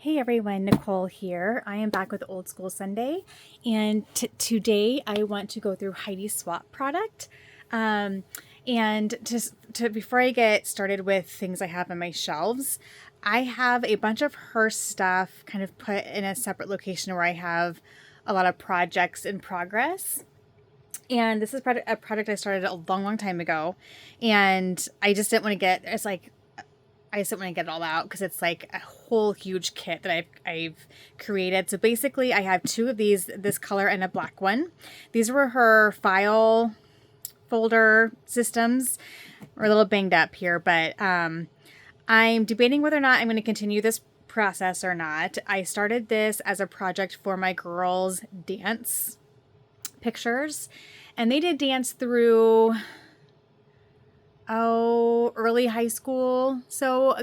Hey everyone, Nicole here. I am back with Old School Sunday, and today I want to go through Heidi's Swapp product. And before I get started with things I have on my shelves, I have a bunch of her stuff kind of put in a separate location where I have a lot of projects in progress. And this is a project I started a long, long time ago, and I just didn't want to get. I just didn't want to get it all out because it's like a whole huge kit that I've created. So basically I have two of these, this color and a black one. These were her file folder systems. We're a little banged up here, but I'm debating whether or not I'm going to continue this process or not. I started this as a project for my girls' dance pictures, and they did dance through early high school, so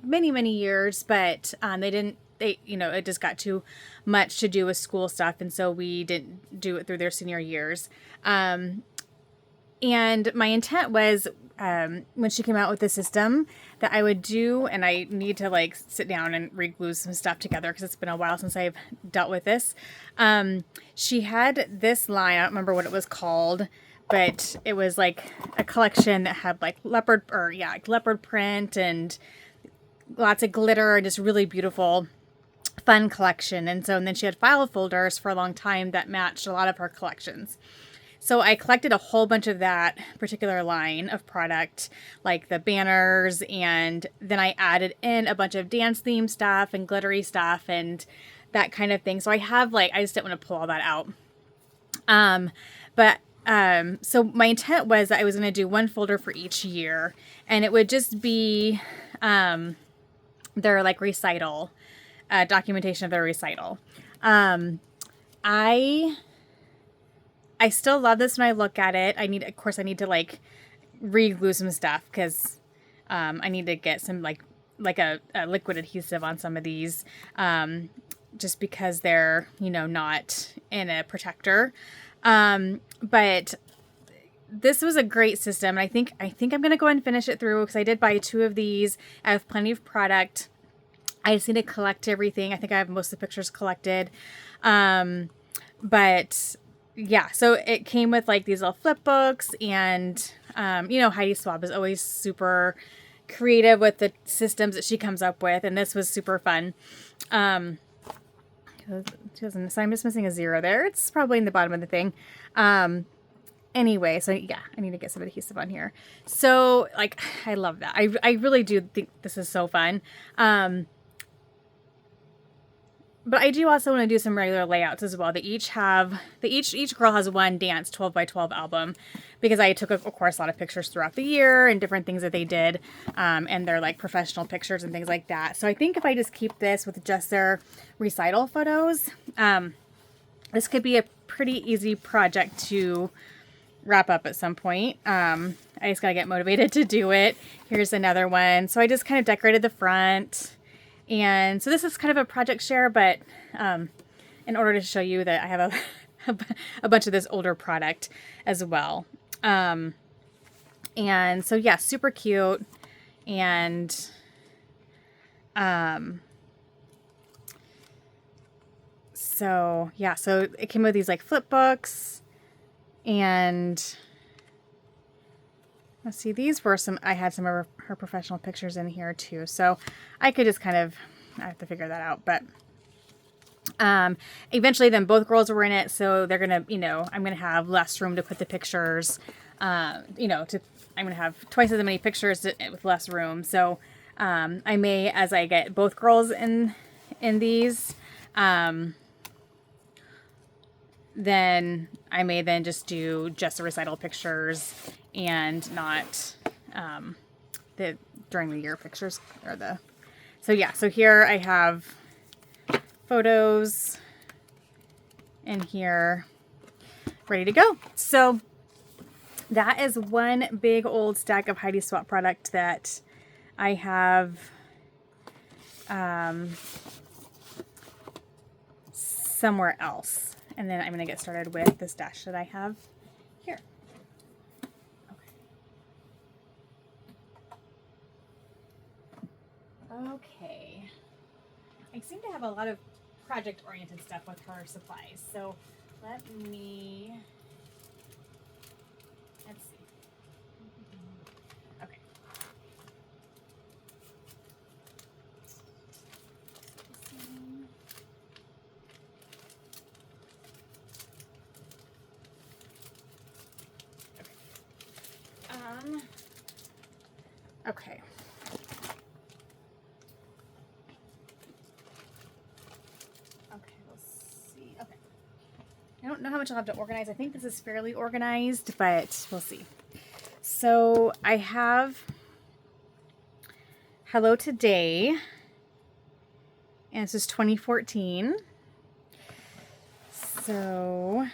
many years, but it just got too much to do with school stuff, and so we didn't do it through their senior years. And my intent was, when she came out with the system, that I would do, and I need to like sit down and re-glue some stuff together because it's been a while since I've dealt with this. She had this line, I don't remember what it was called, but it was like a collection that had like leopard print and lots of glitter and just really beautiful, fun collection. And then she had file folders for a long time that matched a lot of her collections. So I collected a whole bunch of that particular line of product, like the banners, and then I added in a bunch of dance theme stuff and glittery stuff and that kind of thing. So I just didn't want to pull all that out. So my intent was that I was going to do one folder for each year, and it would just be their like recital, documentation of their recital. I still love this when I look at it. I need to like re-glue some stuff because I need to get some like a liquid adhesive on some of these, just because they're, not in a protector. But this was a great system. And I think I'm going to go and finish it through because I did buy two of these. I have plenty of product. I just need to collect everything. I think I have most of the pictures collected. But yeah, so it came with like these little flip books, and, Heidi Swapp is always super creative with the systems that she comes up with. And this was super fun. So I'm just missing a 0 there. It's probably in the bottom of the thing. Anyway, so yeah, I need to get some adhesive on here. So like, I love that. I really do think this is so fun. But I do also want to do some regular layouts as well. Each girl has one dance 12 by 12 album, because I took, of course, a lot of pictures throughout the year and different things that they did. And they're like professional pictures and things like that. So I think if I just keep this with just their recital photos, this could be a pretty easy project to wrap up at some point. I just got to get motivated to do it. Here's another one. So I just kind of decorated the front. And so this is kind of a project share, but in order to show you that I have a bunch of this older product as well. And so yeah, super cute. And so yeah, so it came with these like flip books, and let's see, these were I had some of her professional pictures in here too. So I could just I have to figure that out. But eventually then both girls were in it. So they're going to, I'm going to have less room to put the pictures, I'm going to have twice as many pictures with less room. So I may, as I get both girls in these, then I may then just do just the recital pictures and not the during the year pictures, so yeah, so here I have photos in here ready to go. So that is one big old stack of Heidi Swapp product that I have somewhere else. And then I'm going to get started with the stash that I have here. Okay. I I seem to have a lot of project-oriented stuff with her supplies. So let's see. Okay. Okay. Okay, we'll see. Okay. I don't know how much I'll have to organize. I think this is fairly organized, but we'll see. So I have Hello Today, and this is 2014. So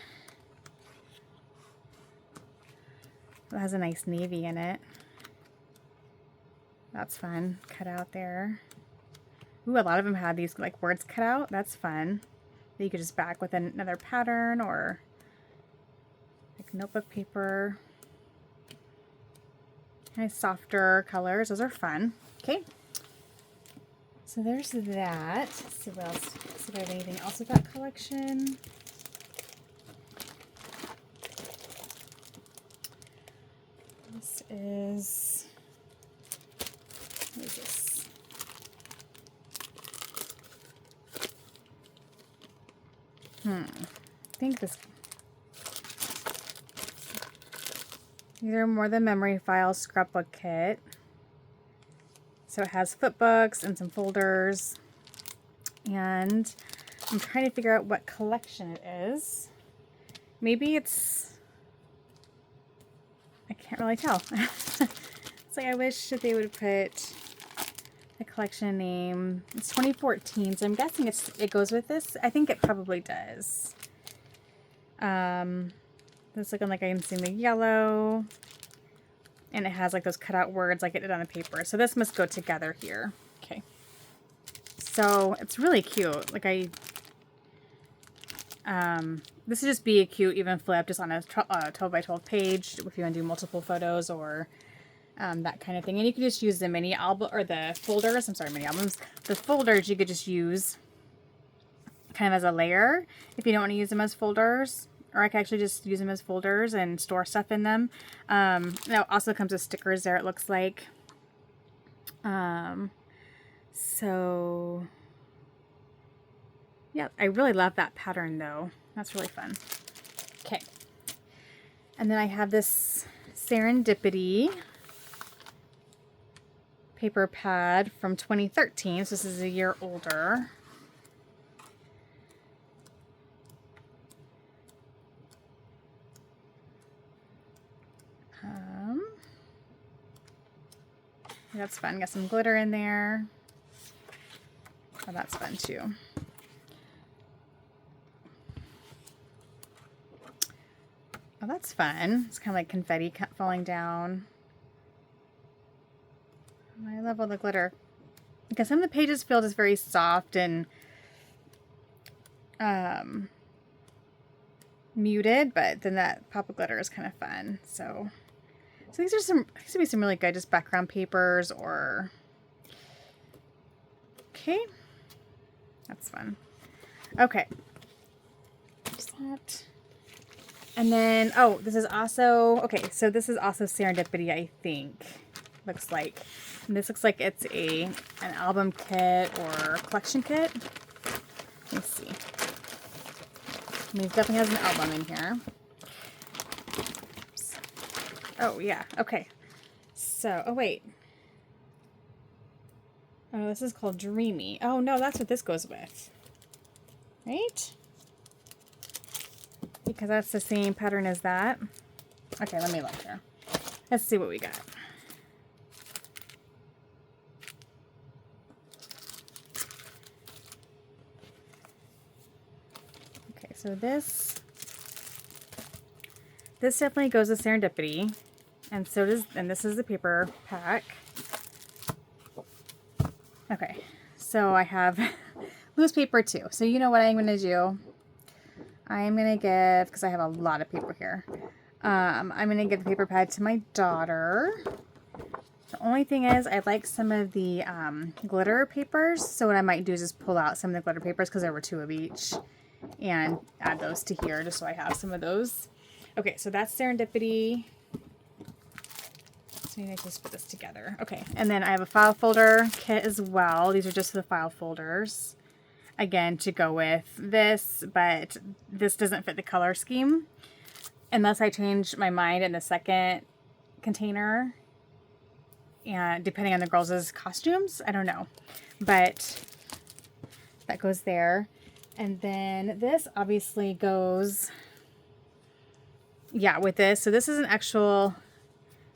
it has a nice navy in it. That's fun. Cut out there. Ooh, a lot of them had these like words cut out. That's fun. That you could just back with another pattern or like notebook paper. Nice softer colors. Those are fun. Okay. So there's that. Let's see what else. See if I have anything else with that collection. This is, what is this? I think this, these are More Than Memory Files scrapbook kit. So it has flip books and some folders. And I'm trying to figure out what collection it is. Maybe it's, I can't really tell. It's like I wish that they would put the collection name. It's 2014, so I'm guessing it goes with this. I think it probably does. It's looking like I'm seeing the yellow. And it has like those cutout words like it did on the paper. So this must go together here. Okay. So it's really cute. Like this would just be a cute even flip just on a 12 by 12 page if you want to do multiple photos or that kind of thing. And you could just use the mini album or the folders. I'm sorry, mini albums. The folders you could just use kind of as a layer if you don't want to use them as folders. Or I could actually just use them as folders and store stuff in them. It also comes with stickers there, it looks like. So, yeah, I really love that pattern, though. That's really fun. Okay. And then I have this Serendipity paper pad from 2013. So this is a year older. That's fun. Got some glitter in there. Oh, that's fun too. Oh, that's fun. It's kind of like confetti falling down. I love all the glitter. Because some of the pages feel just very soft and muted, but then that pop of glitter is kind of fun. So these are some, these would be some really good just background papers or, okay, that's fun. Okay, there's that. And then, oh, this is also, okay, so this is also Serendipity, I think, looks like. And this looks like it's an album kit or collection kit. Let me see. I mean, it definitely has an album in here. Oh, yeah. Okay. So, oh, wait. Oh, this is called Dreamy. Oh, no, that's what this goes with. Right? Because that's the same pattern as that. Okay, let me look here. Let's see what we got. Okay, so this definitely goes with Serendipity. And so does, and this is the paper pack. Okay, so I have loose paper too. So you know what I'm going to do? I'm going to give, because I have a lot of paper here, I'm going to give the paper pad to my daughter. The only thing is I like some of the glitter papers. So what I might do is just pull out some of the glitter papers because there were 2 of each and add those to here just so I have some of those. Okay, so that's Serendipity. So maybe I just put this together. Okay, and then I have a file folder kit as well. These are just the file folders. Again, to go with this, but this doesn't fit the color scheme. Unless I change my mind in the second container. And depending on the girls' costumes, I don't know. But that goes there. And then this obviously goes, yeah, with this. So this is an actual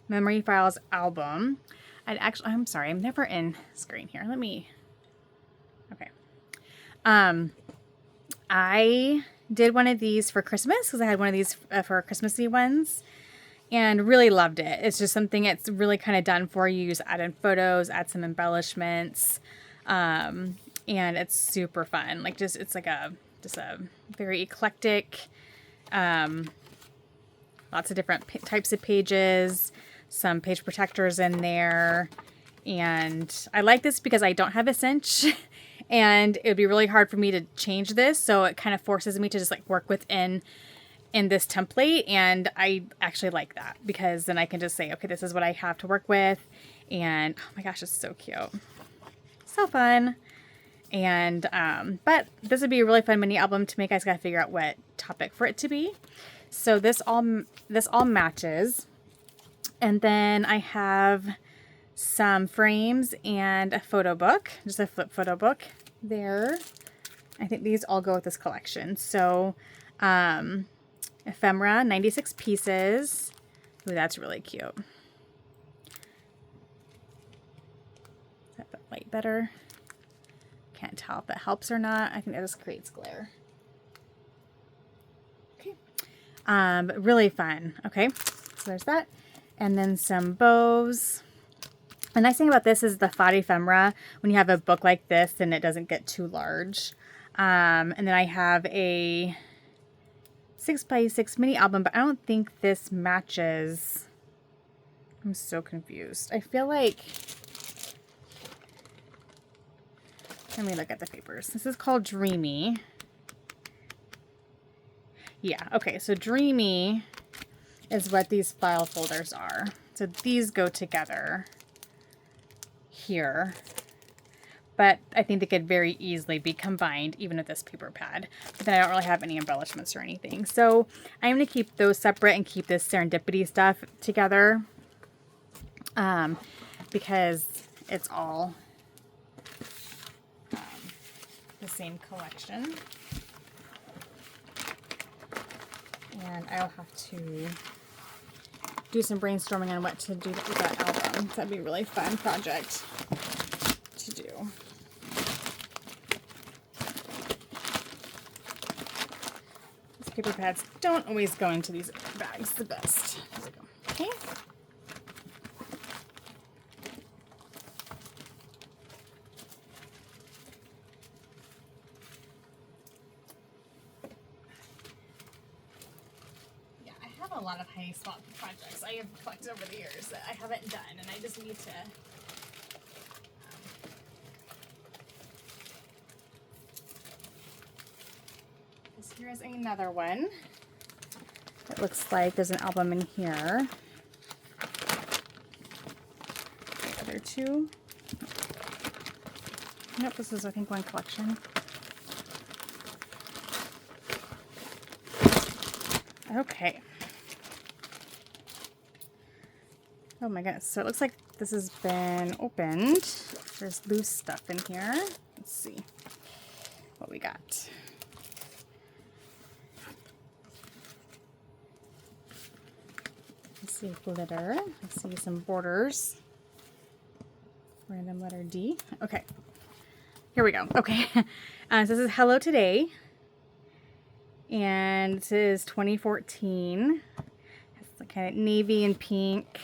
Memory Files album. I'm sorry, I'm never in screen here. Okay. I did one of these for Christmas because I had one of these for Christmassy ones and really loved it. It's just something it's really kind of done for you. You just add in photos, add some embellishments, and it's super fun. Like it's like a very eclectic, lots of different types of pages, some page protectors in there. And I like this because I don't have a cinch and it would be really hard for me to change this. So it kind of forces me to just like work within this template. And I actually like that because then I can just say, okay, this is what I have to work with. And oh my gosh, it's so cute. So fun. And, but this would be a really fun mini album to make. I just got to figure out what topic for it to be. So this all matches. And then I have some frames and a photo book, just a flip photo book there. I think these all go with this collection. So, ephemera, 96 pieces. Ooh, that's really cute. Is that the light better? Can't tell if that helps or not. I think that just creates glare. Okay. But really fun. Okay, so there's that. And then some bows. The nice thing about this is the flat ephemera. When you have a book like this, then it doesn't get too large. And then I have a 6x6 mini album, but I don't think this matches. I'm so confused. I feel like, let me look at the papers. This is called Dreamy. Yeah, okay, so Dreamy is what these file folders are. So these go together here, but I think they could very easily be combined even with this paper pad. But then I don't really have any embellishments or anything. So I'm going to keep those separate and keep this Serendipity stuff together because it's all the same collection. And I'll have to do some brainstorming on what to do with that album. That'd be a really fun project to do. These paper pads don't always go into these bags the best. There we go. Okay. A lot of Heidi Swapp projects I have collected over the years that I haven't done, and I just need to here's another one. It looks like there's an album in here. The other two. Nope, this is I think one collection. Okay. Oh my goodness, so it looks like this has been opened. There's loose stuff in here. Let's see what we got. Let's see glitter. Let's see some borders. Random letter D. Okay, here we go. Okay, so this is Hello Today. And this is 2014. It's like kind of navy and pink.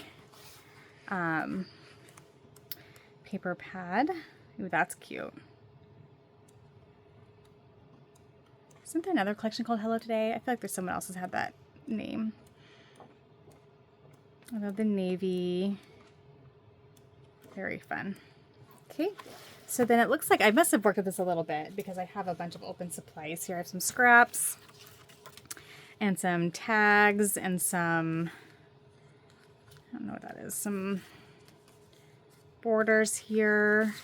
Paper pad. Ooh, that's cute. Isn't there another collection called Hello Today? I feel like there's someone else has had that name. I love the navy. Very fun. Okay, so then it looks like I must have worked with this a little bit because I have a bunch of open supplies here. I have some scraps and some tags and some, I don't know what that is, some borders here.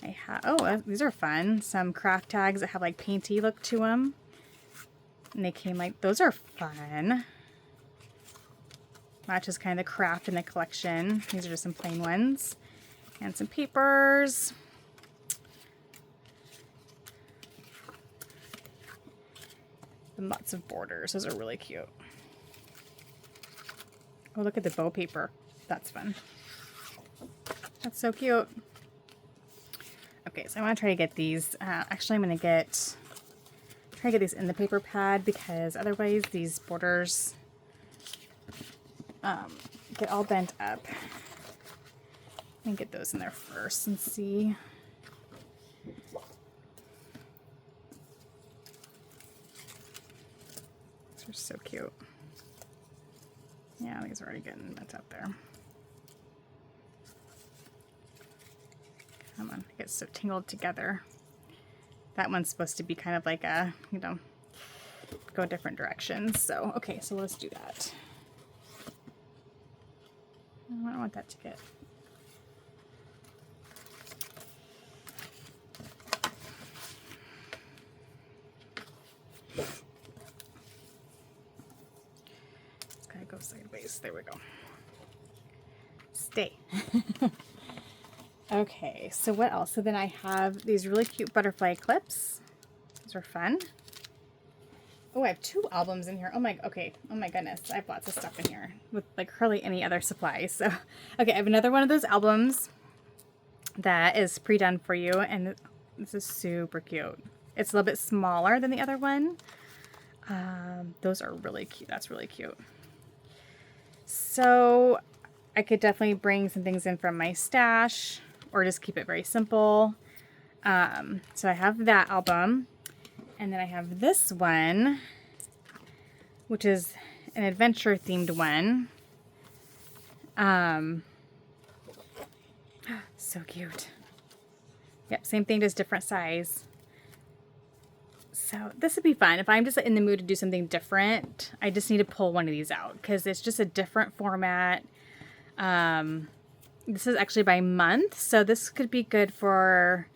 I have, oh, these are fun. Some craft tags that have like painty look to them. And they came like, those are fun. Matches kind of the craft in the collection. These are just some plain ones. And some papers. And lots of borders. Those are really cute. Oh, look at the bow paper. That's fun. That's so cute. Okay, so I want to try to get these. Actually, I'm going to try to get these in the paper pad because otherwise these borders get all bent up. And get those in there first and see. These are so cute. Yeah, these are already getting bent up there. Come on, it gets so tangled together. That one's supposed to be kind of like a, you know, go different directions. So, okay, so let's do that. I don't want that to get... It's gotta go sideways. There we go. Stay. Okay, so what else? So then I have these really cute butterfly clips. These are fun. Oh, I have 2 albums in here. Oh my goodness. I have lots of stuff in here with like hardly any other supplies. So, okay, I have another one of those albums that is pre-done for you. And this is super cute. It's a little bit smaller than the other one. Those are really cute. That's really cute. So I could definitely bring some things in from my stash or just keep it very simple. So I have that album. And then I have this one, which is an adventure themed one. So cute. Yep, same thing, just different size. So this would be fun. If I'm just in the mood to do something different, I just need to pull one of these out because it's just a different format. This is actually by month, so this could be good for...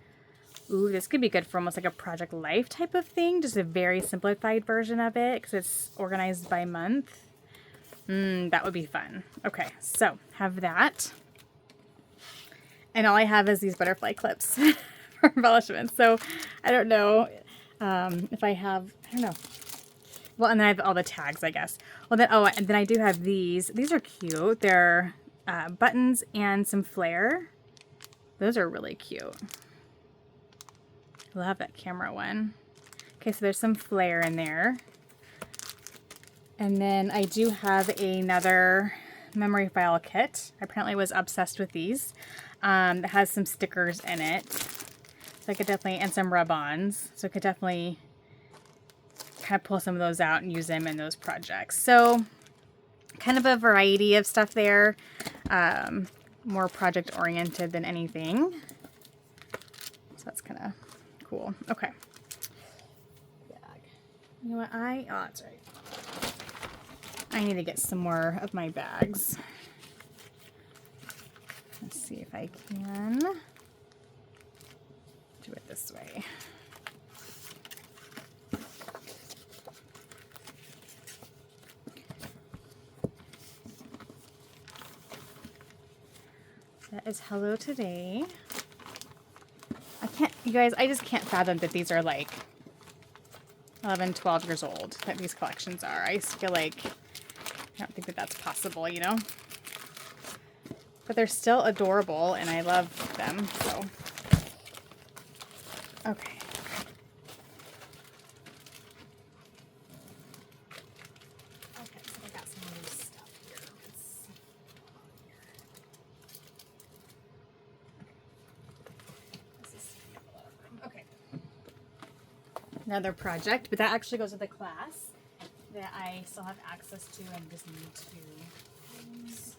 Ooh, this could be good for almost like a Project Life type of thing. Just a very simplified version of it because it's organized by month. That would be fun. Okay, so have that. And all I have is these butterfly clips for embellishments. So I don't know if I have, I don't know. Well, and then I have all the tags, I guess. Well, then, oh, and then I do have these. These are cute. They're buttons and some flair. Those are really cute. Love that camera one. Okay, so there's some flair in there. And then I do have another memory file kit. I apparently was obsessed with these. That has some stickers in it. So I could definitely, and some rub-ons. So I could definitely kind of pull some of those out and use them in those projects. So kind of a variety of stuff there. More project oriented than anything. So that's kind of cool. Okay. You know what? Oh, that's right. I need to get some more of my bags. Let's see if I can do it this way. That is Hello Today. You guys, I just can't fathom that these are like 11, 12 years old, that these collections are. I just feel like, I don't think that that's possible, you know? But they're still adorable, and I love them, so. Okay. Okay, so I got some new stuff here. Okay. Another project, but that actually goes with the class that I still have access to and just need to use.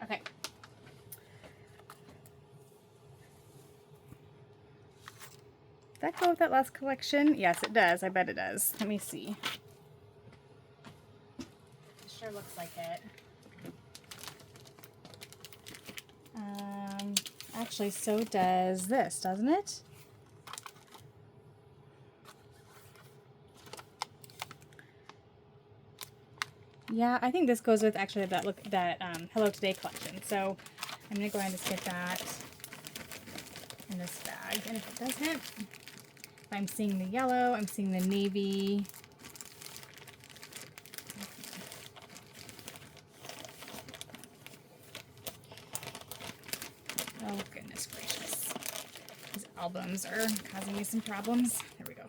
Okay. Does that go with that last collection? Yes, it does. I bet it does. Let me see. It sure looks like it. Actually, so does this, doesn't it? Yeah, I think this goes with actually that Hello Today collection. So I'm gonna go ahead and just get that in this bag. And if it doesn't, if I'm seeing the yellow, I'm seeing the navy. Oh goodness gracious. These albums are causing me some problems. There we go.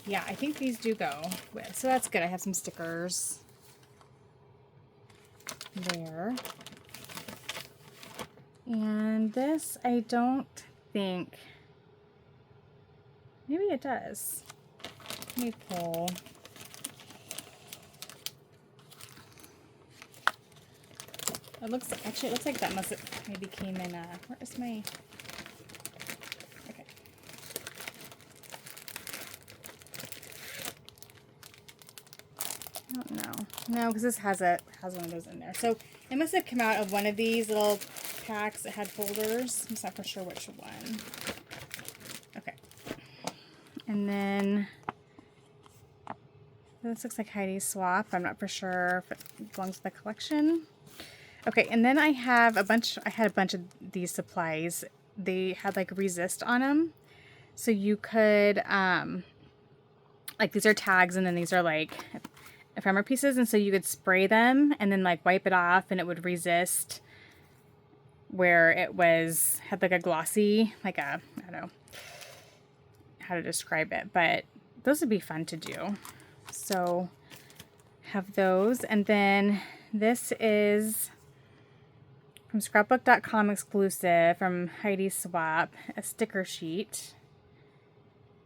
Yeah, I think these do go with. So that's good. I have some stickers there. And this, I don't think, maybe it does. Let me pull. It looks, actually, it looks like that must have maybe came in, where is my, okay. I don't know. No, because this has one of those in there. So it must have come out of one of these little packs that had folders. I'm just not for sure which one. Okay. And then this looks like Heidi's Swapp. I'm not for sure if it belongs to the collection. Okay, and then I had a bunch of these supplies. They had like resist on them. So you could, like these are tags and then these are like ephemera pieces. And so you could spray them and then like wipe it off and it would resist where it had like a glossy, like a, I don't know how to describe it, but those would be fun to do. So have those. And then this is from scrapbook.com exclusive from Heidi Swapp, a sticker sheet.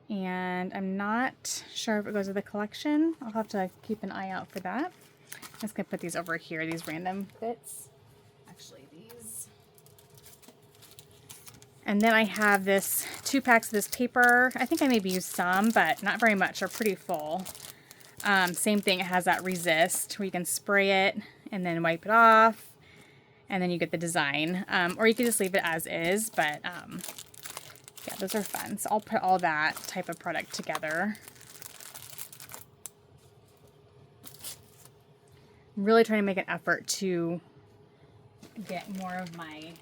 And I'm not sure if it goes with the collection. I'll have to keep an eye out for that. I'm just gonna put these over here, these random bits. Actually, these. And then I have this 2 packs of this paper. I think I maybe used some, but not very much. They're pretty full. Same thing, it has that resist where you can spray it and then wipe it off. And then you get the design. Or you can just leave it as is, but yeah, those are fun. So I'll put all that type of product together. I'm really trying to make an effort to get more of my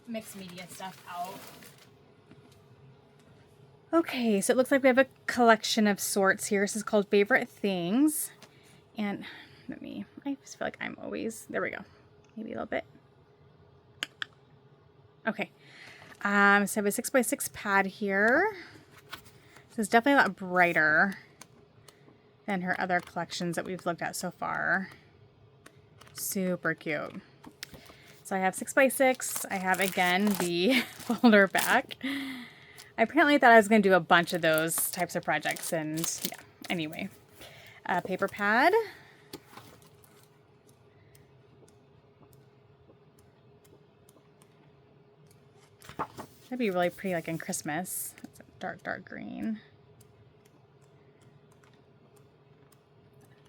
mixed media stuff out. Okay, so it looks like we have a collection of sorts here. This is called Favorite Things. And I just feel like I'm always, there we go. Maybe a little bit. Okay. So I have a 6x6 pad here. This is definitely a lot brighter than her other collections that we've looked at so far. Super cute. So I have 6x6. I have, again, the folder back. I apparently thought I was going to do a bunch of those types of projects, and yeah, anyway. Paper pad. That'd be really pretty, like in Christmas. It's a dark, dark green.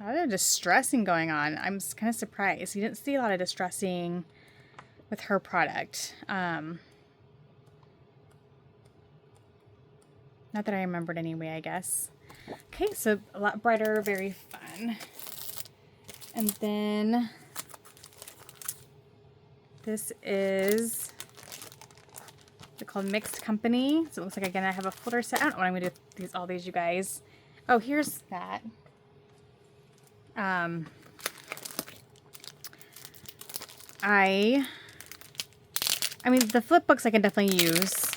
A lot of distressing going on. I'm kind of surprised. You didn't see a lot of distressing with her product. Not that I remembered anyway, I guess. Okay, so a lot brighter, very fun. And then this is called Mixed Company. So it looks like, again, I have a folder set. I don't know what I'm going to do with all these, you guys. Oh, here's that. I mean, the flip books I can definitely use.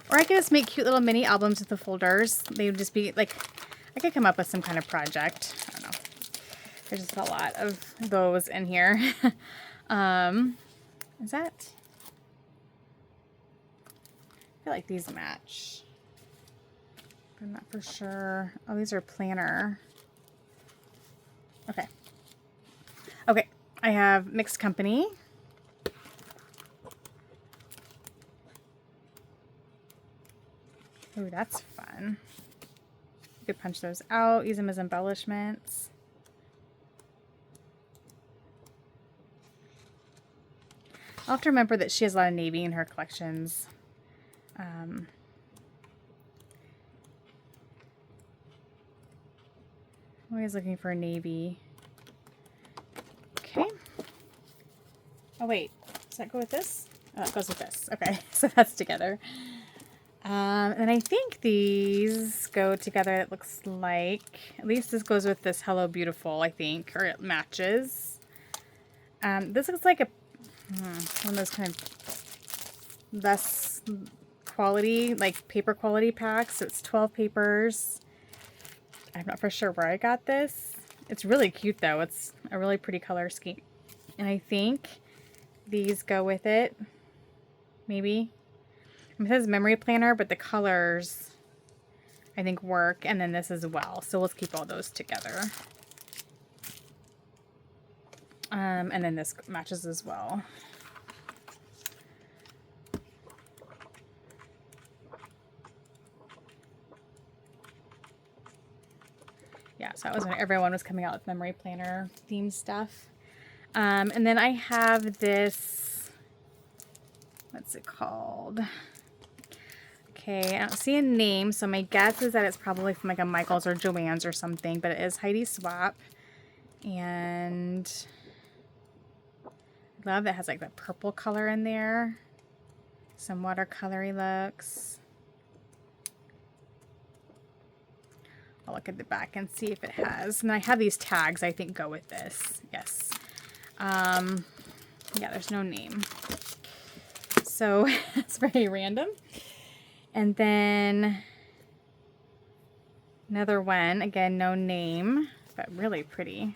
Or I could just make cute little mini albums with the folders. They would just be like, I could come up with some kind of project. I don't know. There's just a lot of those in here. Is that? I feel like these match. But I'm not for sure. Oh, these are planner. Okay. Okay. I have Mixed Company. Ooh, that's fun. You could punch those out, use them as embellishments. I'll have to remember that she has a lot of navy in her collections. Always looking for navy. Okay. Oh wait, does that go with this? Oh, it goes with this. Okay, so that's together. And I think these go together, it looks like. At least this goes with this Hello Beautiful, I think, or it matches. This looks like one of those kind of less quality, like paper quality packs. So it's 12 papers. I'm not for sure where I got this. It's really cute though. It's a really pretty color scheme. And I think these go with it. Maybe. It says memory planner, but the colors I think work. And then this as well. So let's keep all those together. And then this matches as well. Yeah, so that was when everyone was coming out with memory planner theme stuff. And then I have this, what's it called? Okay, I don't see a name, so my guess is that it's probably from like a Michael's or Joann's or something, but it is Heidi Swapp. And I love that it has like that purple color in there. Some watercolory looks. I'll look at the back and see if it has. And I have these tags I think go with this. Yes. Yeah, there's no name. So it's very random. And then another one. Again, no name, but really pretty.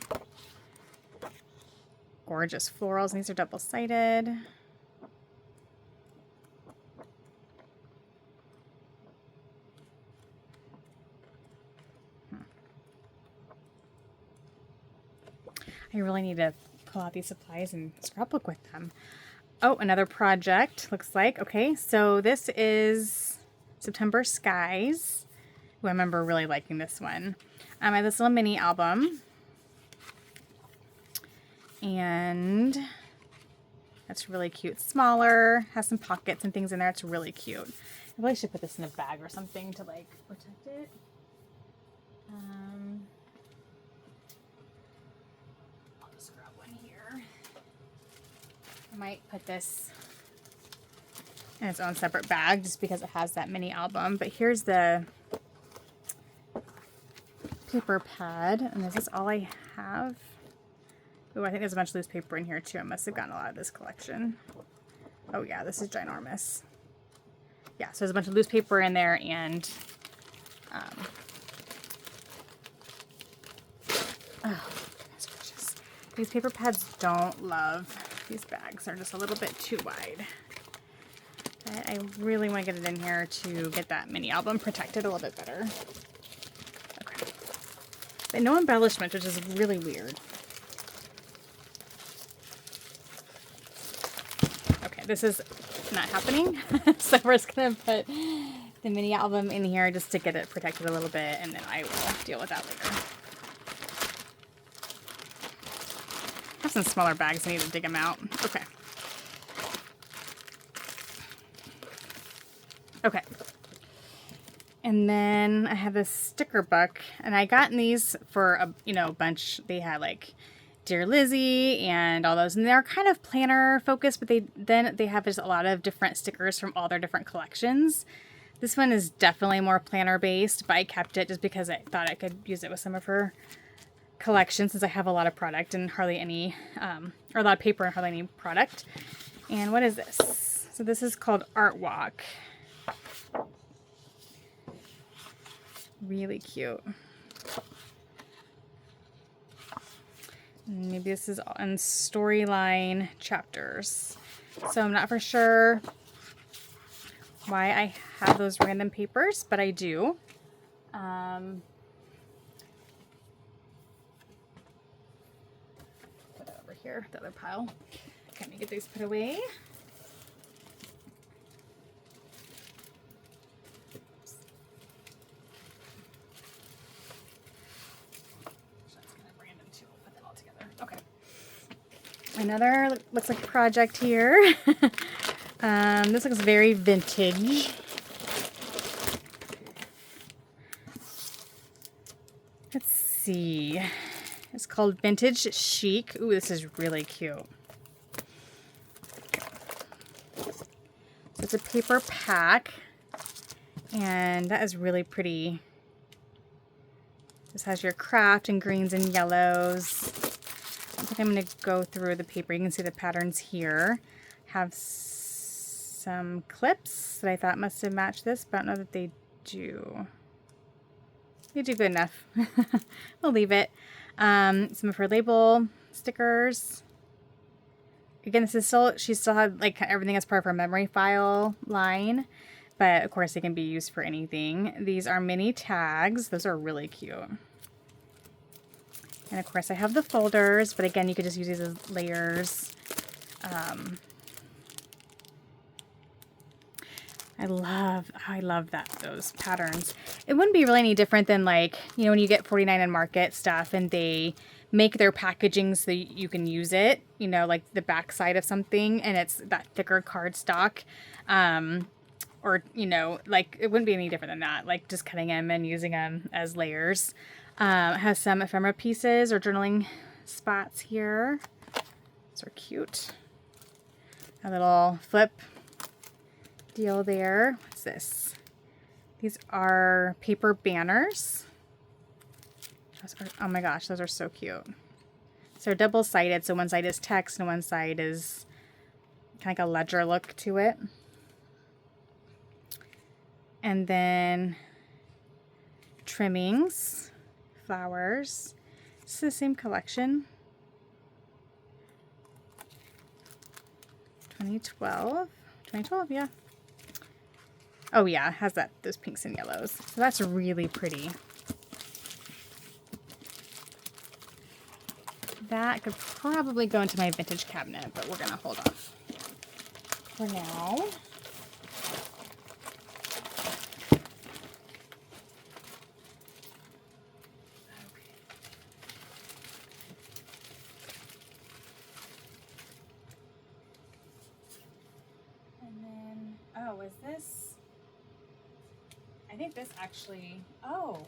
Gorgeous florals. These are double-sided. I really need to pull out these supplies and scrapbook with them. Oh, another project, looks like. Okay, so this is September Skies. Ooh, I remember really liking this one. I have this little mini album. And that's really cute. Smaller, has some pockets and things in there. It's really cute. I really should put this in a bag or something to like protect it. I might put this in its own separate bag just because it has that mini album. But here's the paper pad. And this is all I have. Oh, I think there's a bunch of loose paper in here too. I must have gotten a lot of this collection. Oh yeah, this is ginormous. Yeah, so there's a bunch of loose paper in there and oh, goodness gracious. These paper pads don't love these bags. They're just a little bit too wide. But I really want to get it in here to get that mini album protected a little bit better. Okay. But no embellishment, which is really weird. Okay, this is not happening. So we're just going to put the mini album in here just to get it protected a little bit, and then I will deal with that later. I have some smaller bags. I need to dig them out. Okay. Okay. And then I have this sticker book, and I gotten these for a bunch. They had like Dear Lizzie and all those, and they're kind of planner focused, but they have just a lot of different stickers from all their different collections. This one is definitely more planner based, but I kept it just because I thought I could use it with some of her collection since I have a lot of product and hardly any, or a lot of paper and hardly any product. And what is this? So this is called Art Walk. Really cute. Maybe this is on storyline chapters. So I'm not for sure why I have those random papers, but I do. Put it over here, the other pile. Okay, let me get these put away. Another looks like a project here. This looks very vintage. Let's see. It's called Vintage Chic. Ooh, this is really cute. So it's a paper pack, and that is really pretty. This has your craft in greens and yellows. I think I'm going to go through the paper. You can see the patterns here. Have some clips that I thought must have matched this, but I don't know that they do. They do good enough. We'll leave it. Some of her label stickers. Again, this is still, she still had like everything as part of her memory file line, but of course they can be used for anything. These are mini tags. Those are really cute. And of course I have the folders, but again, you could just use these as layers. I love those patterns. It wouldn't be really any different than like, you know, when you get 49 and Market stuff and they make their packaging so you can use it, you know, like the back side of something, and it's that thicker cardstock. Or, you know, like it wouldn't be any different than that, like just cutting them and using them as layers. It has some ephemera pieces or journaling spots here. These are cute. A little flip deal there. What's this? These are paper banners. Oh my gosh, those are so cute. So they're double-sided, so one side is text and one side is kind of like a ledger look to it. And then trimmings, flowers. It's the same collection. 2012, yeah. Oh yeah, it has those pinks and yellows. So that's really pretty. That could probably go into my vintage cabinet, but we're gonna hold off for now. Oh, is this? I think this actually, oh.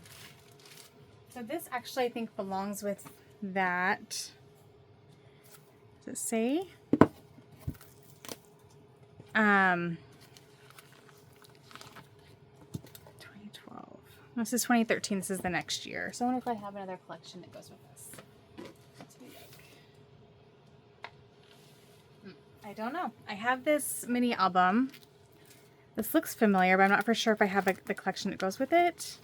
So this actually I think belongs with that. Does it say? 2012. This is 2013. This is the next year. So I wonder if I have another collection that goes with this. Let's be like. I don't know. I have this mini album. This looks familiar, but I'm not for sure if I have the collection that goes with it.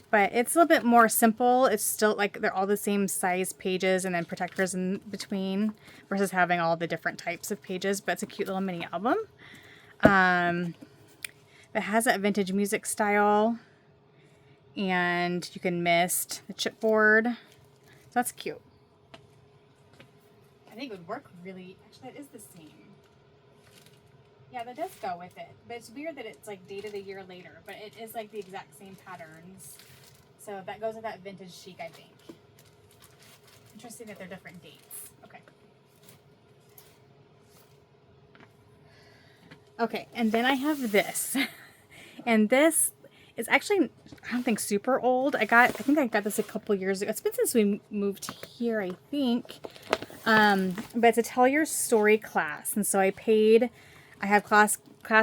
But it's a little bit more simple. It's still like they're all the same size pages and then protectors in between versus having all the different types of pages. But it's a cute little mini album. It has that vintage music style. And you can mist the chipboard. So that's cute. I think it would work really. Actually, that is the same. Yeah, that does go with it. But it's weird that it's like dated a year later. But it is like the exact same patterns. So that goes with that vintage chic, I think. Interesting that they're different dates. Okay. Okay, and then I have this. And this is actually, I don't think super old. I think I got this a couple years ago. It's been since we moved here, I think. But it's a Tell Your Story class. And so I have class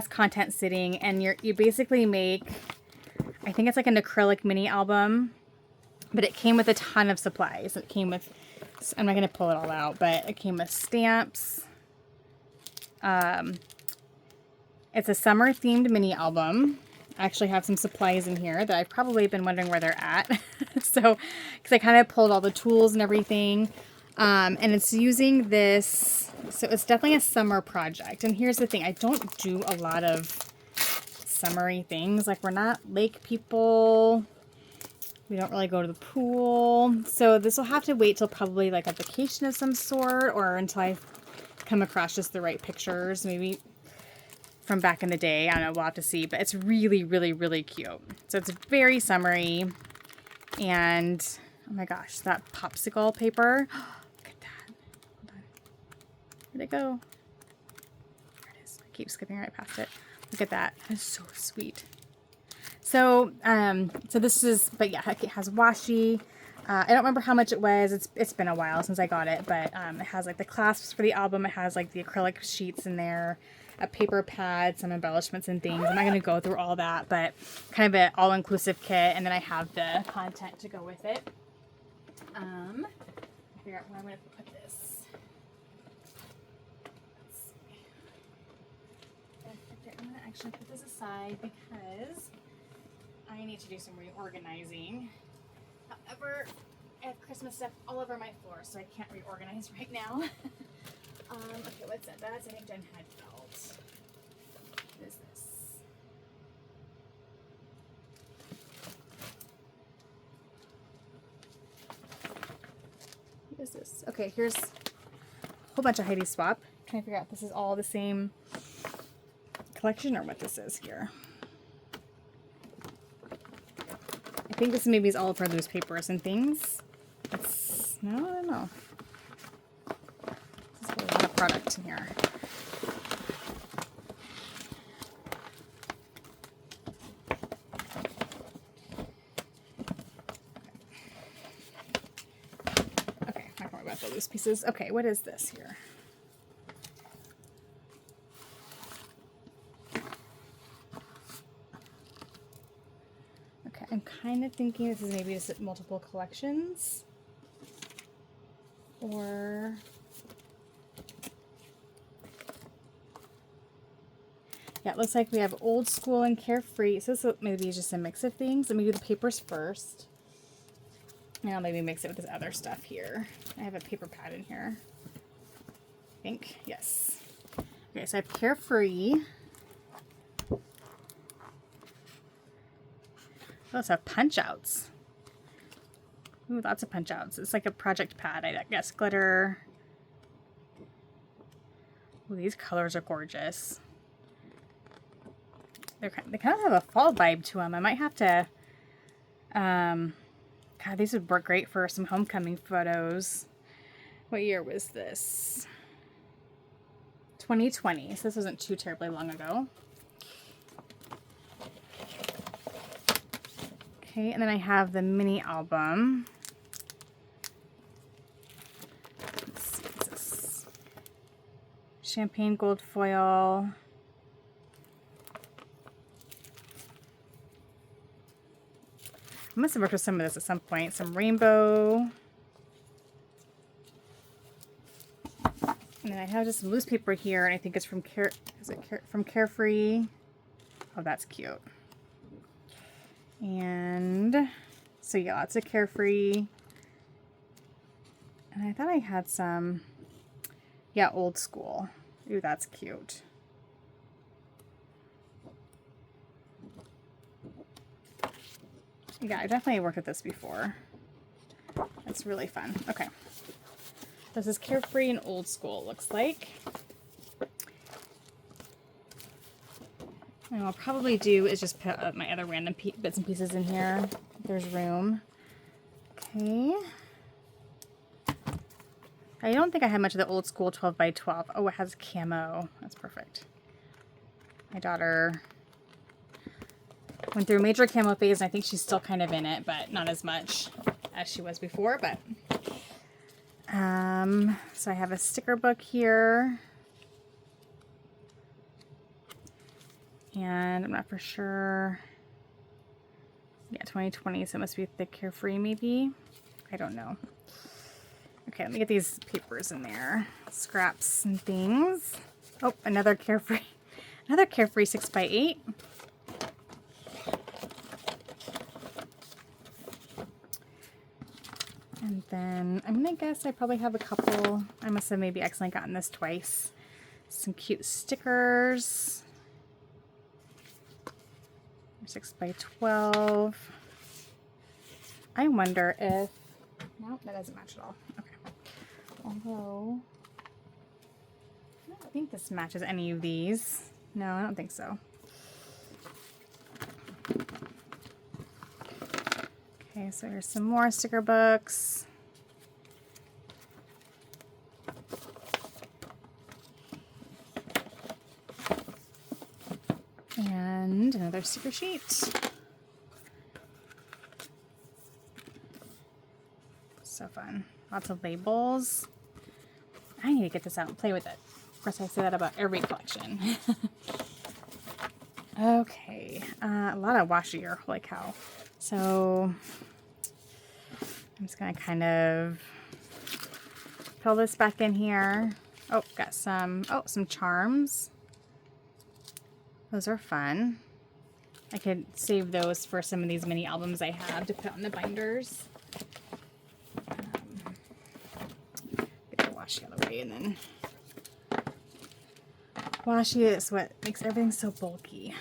content sitting, and you basically make, I think it's like an acrylic mini album, but it came with a ton of supplies. It came with, I'm not going to pull it all out, but it came with stamps. It's a summer themed mini album. I actually have some supplies in here that I've probably been wondering where they're at. So, because I kind of pulled all the tools and everything. And it's using this, so it's definitely a summer project. And here's the thing, I don't do a lot of summery things. Like, we're not lake people. We don't really go to the pool. So this will have to wait till probably like a vacation of some sort, or until I come across just the right pictures, maybe from back in the day. I don't know, we'll have to see, but it's really, really, really cute. So it's very summery, and oh my gosh, that popsicle paper. Look at that. Hold on. Where'd it go? There it is. I keep skipping right past it. Look at that. That is so sweet. So, so this is, but yeah, it has washi. I don't remember how much it was. It's been a while since I got it, but it has like the clasps for the album. It has like the acrylic sheets in there, a paper pad, some embellishments and things. I'm not going to go through all that, but kind of an all-inclusive kit. And then I have the content to go with it. Figure out where I'm going to put this. I'm going to actually put this aside because I need to do some reorganizing. However, I have Christmas stuff all over my floor, so I can't reorganize right now. Okay, what's that? That's, I think, Jen Hadfeld. What is this? What is this? Okay, here's a whole bunch of Heidi Swapp. I'm trying to figure out if this is all the same collection or what this is here. I think this maybe is all of her loose papers and things. It's, no, I don't know. There's a lot of product in here. Okay, I'm not worried about the loose pieces. Okay, what is this here? I'm kind of thinking this is maybe just multiple collections, or yeah, it looks like we have old school and carefree. So this maybe is just a mix of things. Let me do the papers first, and I'll maybe mix it with this other stuff here. I have a paper pad in here, I think. Yes. Okay, so I have carefree. Let's have punch outs. Ooh, lots of punch outs. It's like a project pad, I guess. Glitter. Ooh, these colors are gorgeous. They kind of have a fall vibe to them. I might have to, God, these would work great for some homecoming photos. What year was this? 2020. So this wasn't too terribly long ago. Okay, and then I have the mini album. Let's see, what's this? Champagne gold foil. I must have worked with some of this at some point. Some rainbow. And then I have just some loose paper here, and I think it's from from Carefree. Oh, that's cute. And so yeah, lots of Carefree. And I thought I had some, yeah, old school. Ooh, that's cute. Yeah, I definitely worked with this before. It's really fun. Okay. This is Carefree and old school, it looks like. And what I'll probably do is just put my other random bits and pieces in here. If there's room. Okay. I don't think I had much of the old school 12 by 12. Oh, it has camo. That's perfect. My daughter went through a major camo phase, and I think she's still kind of in it, but not as much as she was before. But so I have a sticker book here. And I'm not for sure. Yeah, 2020, so it must be the Carefree maybe. I don't know. Okay, let me get these papers in there. Scraps and things. Oh, another Carefree. Another Carefree 6x8. And then I'm going to guess I probably have a couple. I must have maybe accidentally gotten this twice. Some cute stickers. 6x12. I wonder if, no, that doesn't match at all. Okay. Although, I don't think this matches any of these. No, I don't think so. Okay, so here's some more sticker books. And another sticker sheet. So fun. Lots of labels. I need to get this out and play with it. Of course, I say that about every collection. Okay. A lot of washi here. Holy cow. So I'm just going to kind of pull this back in here. Oh, got some charms. Those are fun. I could save those for some of these mini albums I have to put on the binders. Get the washi out of the way, and then washi is what makes everything so bulky.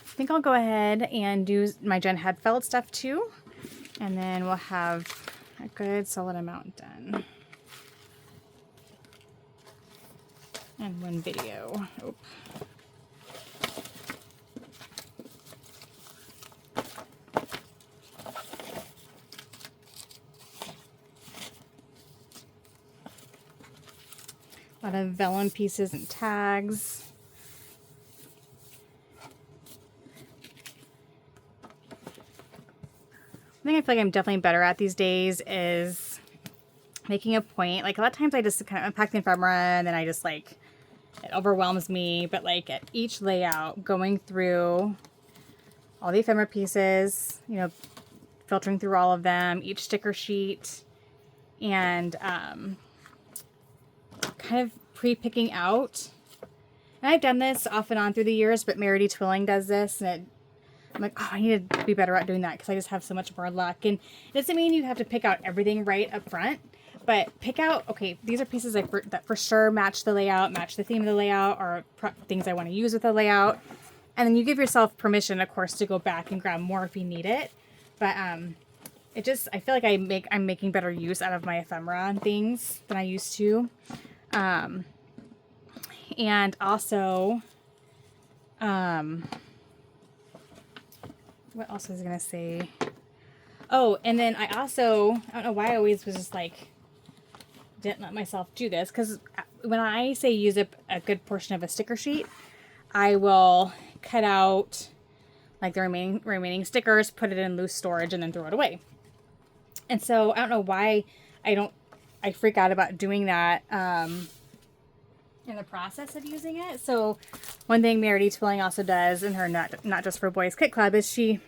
I think I'll go ahead and do my Jen Hadfeld stuff too, and then we'll have a good solid amount done. And one video. Oh. A lot of vellum pieces and tags. I think I feel like I'm definitely better at these days is making a point. Like a lot of times I just kind of unpack the ephemera and then I just like, it overwhelms me. But like at each layout, going through all the ephemera pieces, you know, filtering through all of them, each sticker sheet, and kind of pre-picking out. And I've done this off and on through the years, but Merity Twilling does this, and I'm like, oh, I need to be better at doing that because I just have so much more luck. And it doesn't mean you have to pick out everything right up front, but pick out, okay, these are pieces that for sure match the layout, match the theme of the layout, or things I want to use with the layout. And then you give yourself permission, of course, to go back and grab more if you need it. But it just, I feel like I'm making better use out of my ephemera and things than I used to. And also, what else was I going to say? Oh, and then I don't know why I always was just like, didn't let myself do this. Because when I say use a good portion of a sticker sheet, I will cut out like the remaining stickers, put it in loose storage, and then throw it away. And so I don't know why I freak out about doing that in the process of using it. So one thing Merity Twilling also does in her not just for boys kit club is she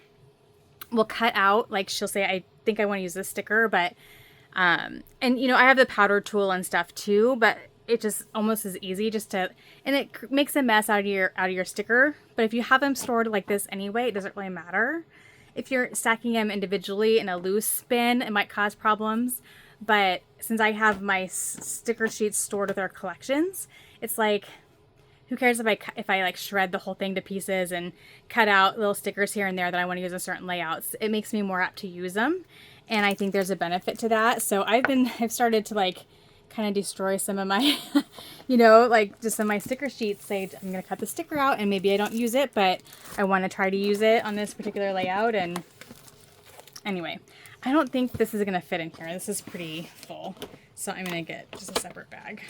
will cut out, like she'll say, I think I want to use this sticker, but and you know, I have the powder tool and stuff too, but it just almost is easy just to, and it makes a mess out of your sticker. But if you have them stored like this anyway, it doesn't really matter. If you're stacking them individually in a loose bin, it might cause problems. But since I have my sticker sheets stored with our collections, it's like, who cares if I like shred the whole thing to pieces and cut out little stickers here and there that I want to use in certain layouts. It makes me more apt to use them. And I think there's a benefit to that. So I've started to like kind of destroy some of my, you know, like just some of my sticker sheets. Say I'm going to cut the sticker out and maybe I don't use it, but I want to try to use it on this particular layout. And anyway, I don't think this is going to fit in here. This is pretty full. So I'm going to get just a separate bag.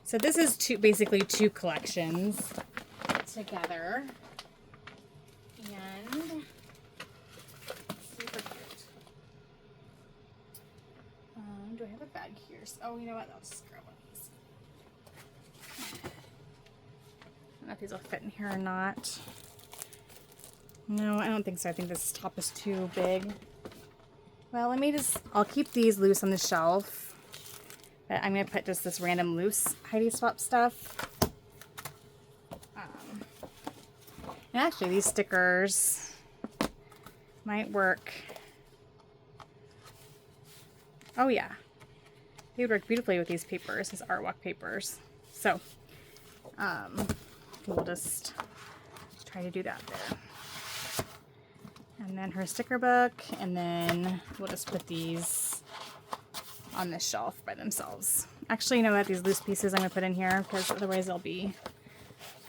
So this is basically two collections together. And super cute. Do I have a bag here? Oh, you know what? I'll just grab one of these. I don't know if these will fit in here or not. No, I don't think so. I think this top is too big. Well, I'll keep these loose on the shelf. But I'm going to put just this random loose Heidi Swapp stuff. And actually, these stickers might work. Oh, yeah. They would work beautifully with these papers, these artwork papers. So, We'll just try to do that there. And then her sticker book, and then we'll just put these on this shelf by themselves. Actually, you know what? These loose pieces I'm going to put in here because otherwise they'll be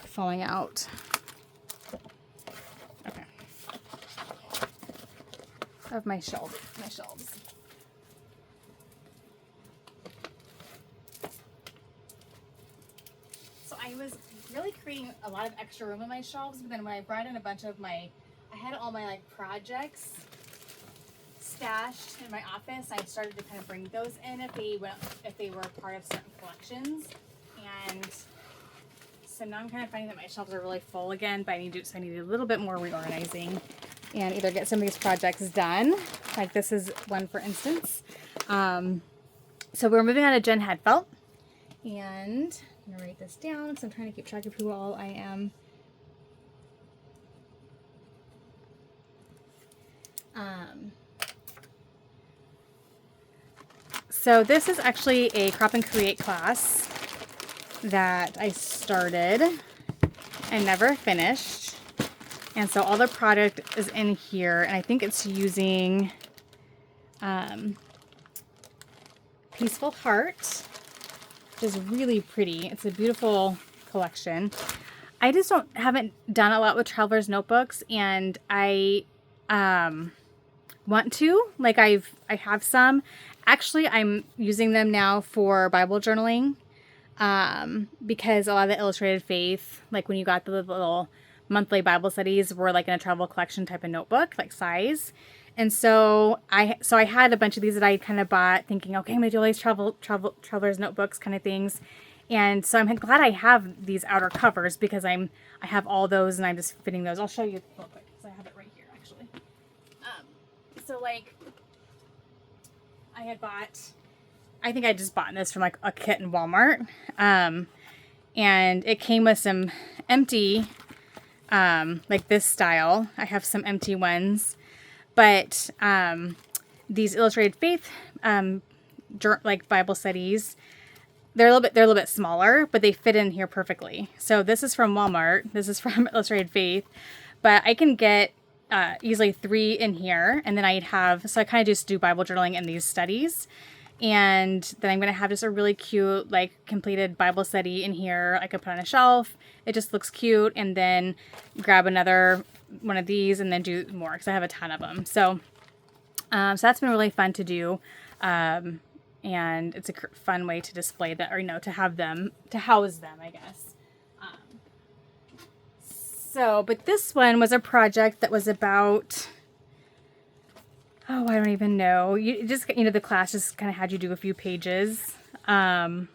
falling out. Okay. Of my shelves. So I was really creating a lot of extra room in my shelves, but then when I brought in a bunch of I had all my like projects stashed in my office. I started to kind of bring those in if they were part of certain collections, and so now I'm kind of finding that my shelves are really full again. But I need a little bit more reorganizing, and either get some of these projects done. Like this is one, for instance. So we're moving on to Jen Hadfeld, and I'm gonna write this down because I'm trying to keep track of who all I am. So this is actually a Crop and Create class that I started and never finished. And so all the product is in here, and I think it's using Peaceful Heart, which is really pretty. It's a beautiful collection. I just haven't done a lot with Traveler's Notebooks, and I want to. Like I have some. Actually, I'm using them now for Bible journaling because a lot of the Illustrated Faith, like when you got the little monthly Bible studies, were like in a travel collection type of notebook, like size. And so I had a bunch of these that I kind of bought thinking, okay, I'm going to do all these traveler's notebooks kind of things. And so I'm glad I have these outer covers because I have all those and I'm just fitting those. I'll show you real quick because I have it right here actually. So like I had bought, I think I just bought this from like a kit in Walmart. And it came with some empty, like this style. I have some empty ones, but these Illustrated Faith, like Bible studies, they're a little bit smaller, but they fit in here perfectly. So this is from Walmart. This is from Illustrated Faith, but I can get easily 3 in here, and then so I kind of just do Bible journaling in these studies, and then I'm going to have just a really cute, like, completed Bible study in here. I could put on a shelf. It just looks cute, and then grab another one of these and then do more because I have a ton of them. So, so that's been really fun to do, and it's a fun way to display that, or to have them, to house them, I guess. But this one was a project that was about, I don't even know. The class just kind of had you do a few pages. And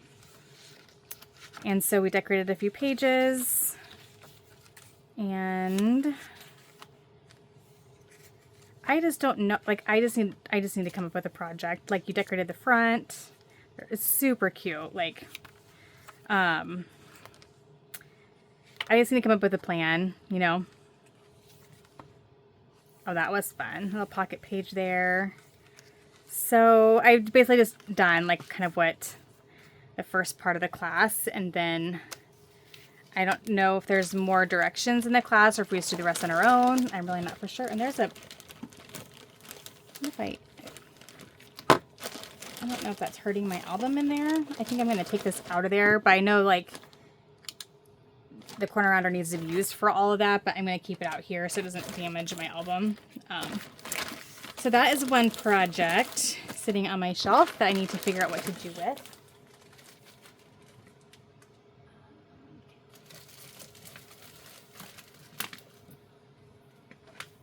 so we decorated a few pages, and I just don't know, like, I just need to come up with a project. Like, you decorated the front. It's super cute. Like, I just need to come up with a plan, Oh, that was fun. A little pocket page there. So I've basically just done like kind of what the first part of the class, and then I don't know if there's more directions in the class or if we just do the rest on our own. I'm really not for sure. And there's I don't know if that's hurting my album in there. I think I'm going to take this out of there, but I know like the corner rounder needs to be used for all of that, but I'm going to keep it out here so it doesn't damage my album. So that is one project sitting on my shelf that I need to figure out what to do with.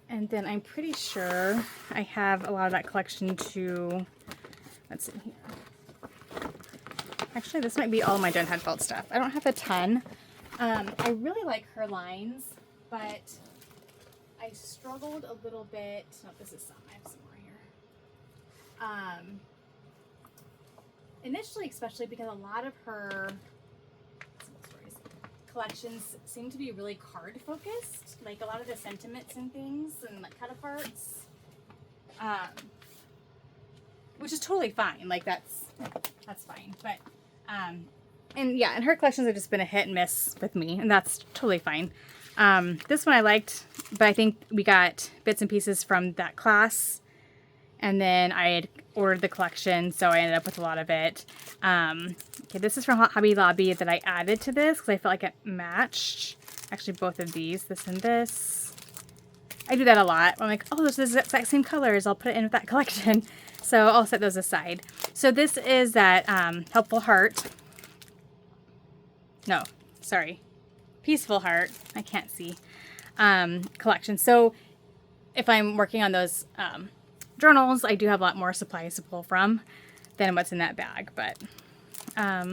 And then I'm pretty sure I have a lot of that collection to, let's see here. Actually, this might be all my Jen Hadfeld stuff. I don't have a ton. I really like her lines, but I struggled a little bit. No, this is some. I have some more here. Initially, especially because a lot of her collections seem to be really card focused, like a lot of the sentiments and things and like cut aparts, which is totally fine. Like that's fine, but And yeah, and her collections have just been a hit and miss with me, and that's totally fine. This one I liked, but I think we got bits and pieces from that class, and then I had ordered the collection, so I ended up with a lot of it. Okay, this is from Hobby Lobby that I added to this because I felt like it matched. Actually, both of these, this and this. I do that a lot. I'm like, oh, those are the exact same colors. I'll put it in with that collection. So I'll set those aside. So this is that Helpful Heart. No, sorry. Peaceful Heart. I can't see. Collection. So if I'm working on those journals, I do have a lot more supplies to pull from than what's in that bag. But I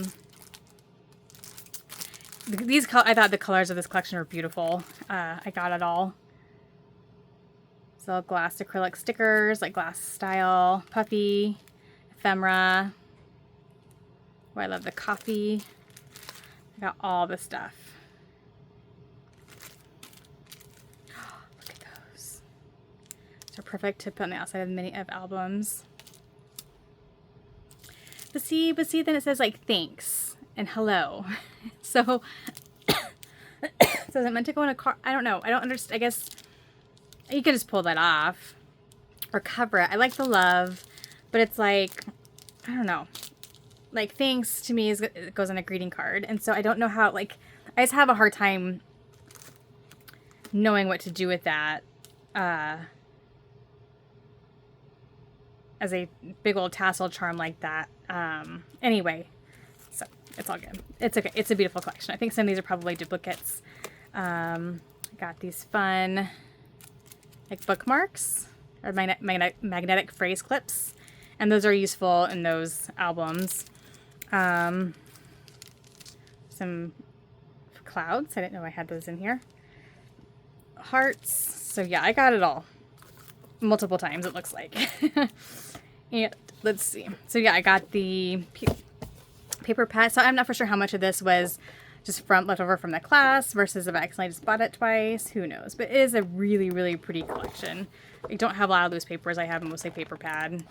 thought the colors of this collection were beautiful. I got it all. So glass acrylic stickers, like glass style, puffy, ephemera. Oh, I love the coffee. I got all the stuff. Oh, look at those. They're perfect to put on the outside of many of albums. But see, then it says like thanks and hello. So, so is it meant to go in a car? I don't know. I don't understand. I guess you could just pull that off or cover it. I like the love, but it's like, I don't know. Like, thanks to me it goes on a greeting card. And so I don't know how, like, I just have a hard time knowing what to do with that as a big old tassel charm like that. Anyway, so it's all good. It's okay. It's a beautiful collection. I think some of these are probably duplicates. Got these fun, like, bookmarks or magnetic phrase clips. And those are useful in those albums. Some clouds. I didn't know I had those in here. Hearts. So yeah, I got it all. Multiple times, it looks like. And let's see. So yeah, I got the paper pad. So I'm not for sure how much of this was just left over from the class versus if I accidentally just bought it twice. Who knows? But it is a really, really pretty collection. I don't have a lot of loose papers. I have mostly paper pad.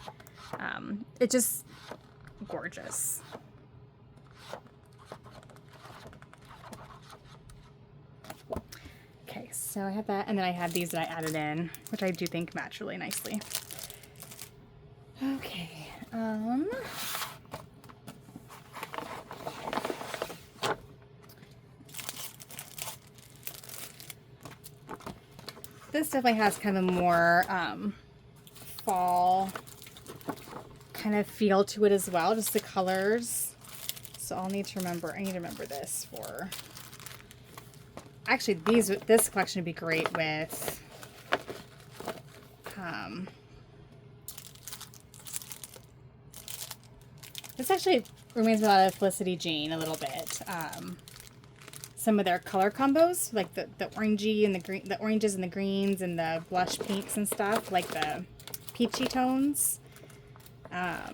It's just gorgeous. Okay, so I have that, and then I have these that I added in, which I do think match really nicely. Okay, this definitely has kind of a more fall kind of feel to it as well, just the colors. So I need to remember this for, actually this collection would be great with this actually reminds me a lot of Felicity Jane a little bit. Some of their color combos, like the orangey and the green, the oranges and the greens and the blush pinks and stuff, like the peachy tones. Got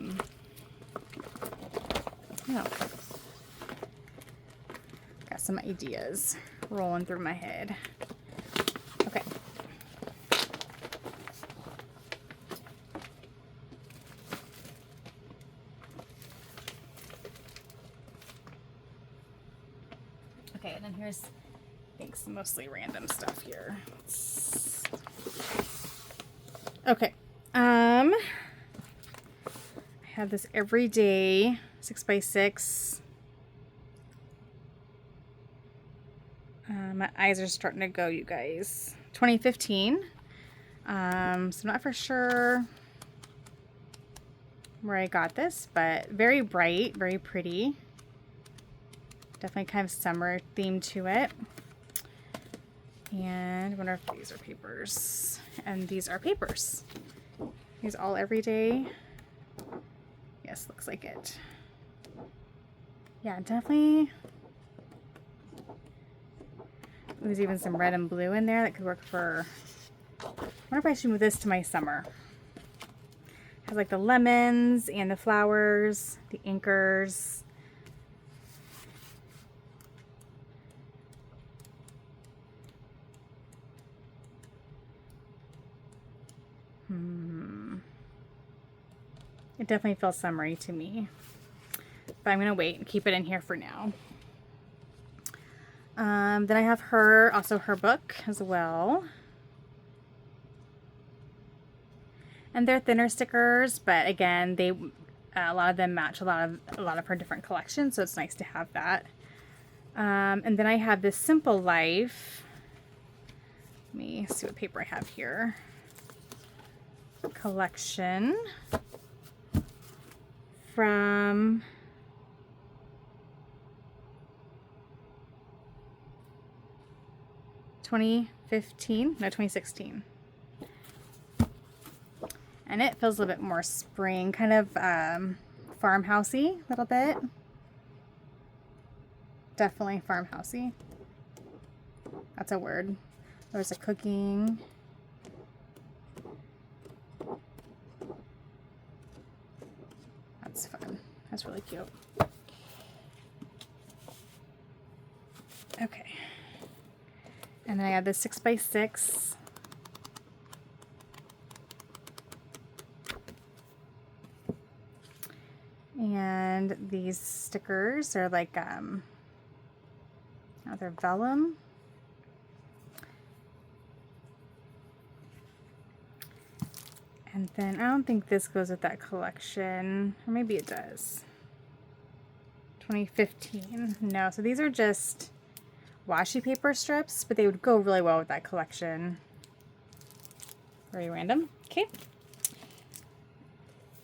some ideas rolling through my head. Okay. Okay, and then here's, I think, some mostly random stuff here. Okay. I have this everyday 6x6. My eyes are starting to go, you guys. 2015. So I'm not for sure where I got this, but very bright, very pretty. Definitely kind of summer theme to it. And I wonder if these are papers. And these are papers. These all everyday. Yes, looks like it. Yeah, definitely. There's even some red and blue in there that could work for, I wonder if I should move this to my summer. It has like the lemons and the flowers, the anchors. It definitely feels summery to me. but I'm going to wait and keep it in here for now. Then I have also her book as well. And they're thinner stickers, but again, a lot of them match a lot of her different collections, so it's nice to have that. And then I have this Simple Life. Let me see what paper I have here. Collection from no, 2016. And it feels a little bit more spring, kind of farmhousey a little bit. Definitely farmhousey. That's a word. There's a cooking. That's fun. That's really cute. Okay. And then I have this 6x6. And these stickers are like, they're vellum. And then I don't think this goes with that collection, or maybe it does. 2015. No, so these are just washi paper strips, but they would go really well with that collection. Very random. Okay.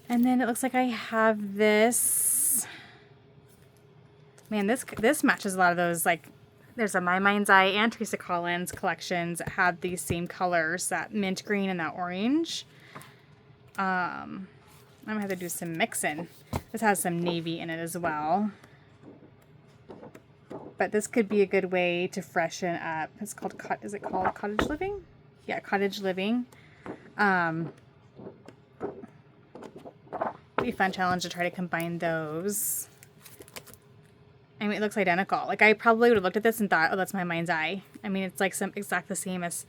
And then it looks like I have this. Man, this matches a lot of those, like, there's a My Mind's Eye and Teresa Collins collections that have these same colors, that mint green and that orange. I'm gonna have to do some mixing. This has some navy in it as well. But this could be a good way to freshen up. It's called, is it called Cottage Living? Yeah, Cottage Living. Be a fun challenge to try to combine those. I mean, it looks identical. Like, I probably would have looked at this and thought, oh, that's My Mind's Eye. I mean, it's like exact the same as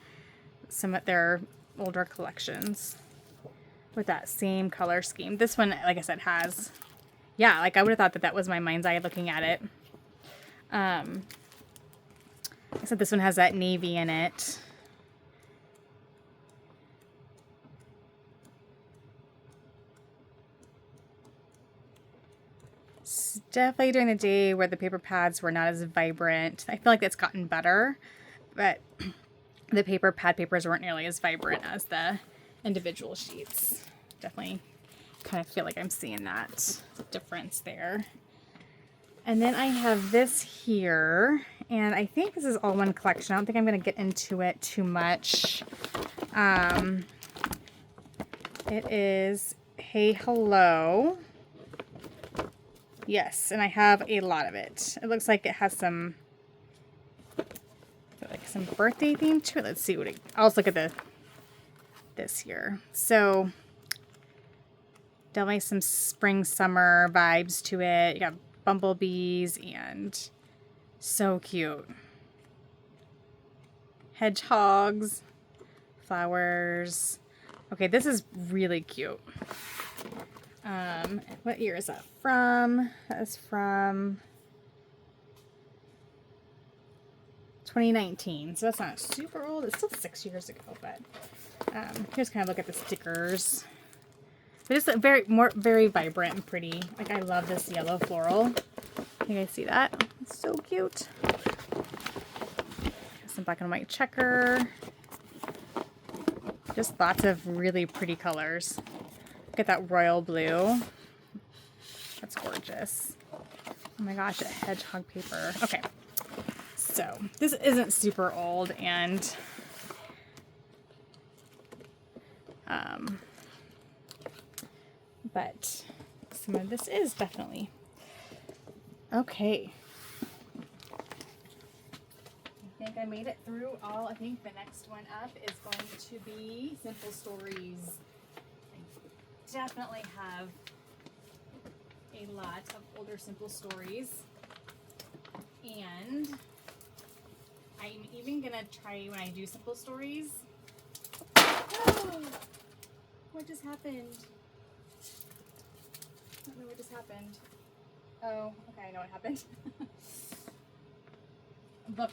some of their older collections with that same color scheme. This one, like I said, has, yeah, like I would have thought that was My Mind's Eye looking at it. Except this one has that navy in it. It's definitely during the day where the paper pads were not as vibrant. I feel like it's gotten better, but the pad papers weren't nearly as vibrant as the individual sheets. Definitely kind of feel like I'm seeing that difference there. And then I have this here, and I think this is all one collection. I don't think I'm going to get into it too much. It is Hey Hello. Yes, and I have a lot of it. It looks like it has some birthday theme to it. Let's see I'll just look at this here. So definitely some spring summer vibes to it. You got bumblebees and so cute. Hedgehogs, flowers. Okay, this is really cute. What year is that from? That is from 2019. So that's not super old. It's still 6 years ago, but here's kind of look at the stickers. They're just very vibrant and pretty. Like, I love this yellow floral. You guys see that? It's so cute. Some black and white checker. Just lots of really pretty colors. Look at that royal blue. That's gorgeous. Oh my gosh, a hedgehog paper. Okay, so this isn't super old, and but some of this is definitely. Okay. I think I made it through all. I think the next one up is going to be Simple Stories. I definitely have a lot of older Simple Stories. And I'm even going to try, when I do Simple Stories. Oh, what just happened? I don't know what just happened. Oh, okay, I know what happened. The book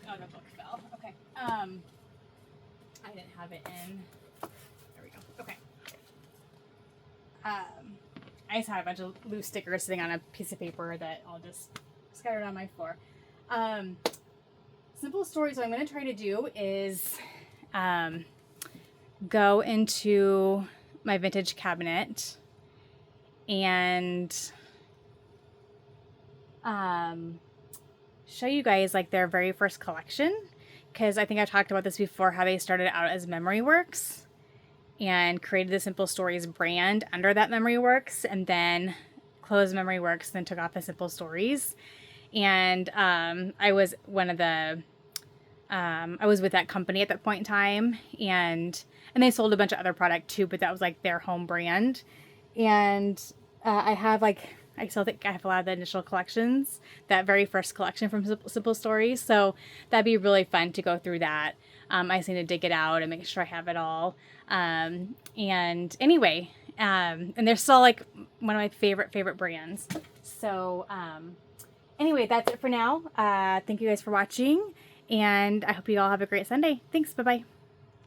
fell. Okay. I didn't have it in. There we go. Okay. I just had a bunch of loose stickers sitting on a piece of paper that I'll just scattered on my floor. Simple stories. What I'm going to try to do is go into my vintage cabinet and show you guys like their very first collection, because I think I talked about this before, how they started out as Memory Works and created the Simple Stories brand under that Memory Works, and then closed Memory Works, then took off the Simple Stories. And I was one of the I was with that company at that point in time, and they sold a bunch of other product too, but that was like their home brand. And I still think I have a lot of the initial collections, that very first collection from Simple Stories. So that'd be really fun to go through that. I just need to dig it out and make sure I have it all. And anyway, and they're still like one of my favorite brands. So anyway, that's it for now. Thank you guys for watching, and I hope you all have a great Sunday. Thanks. Bye-bye.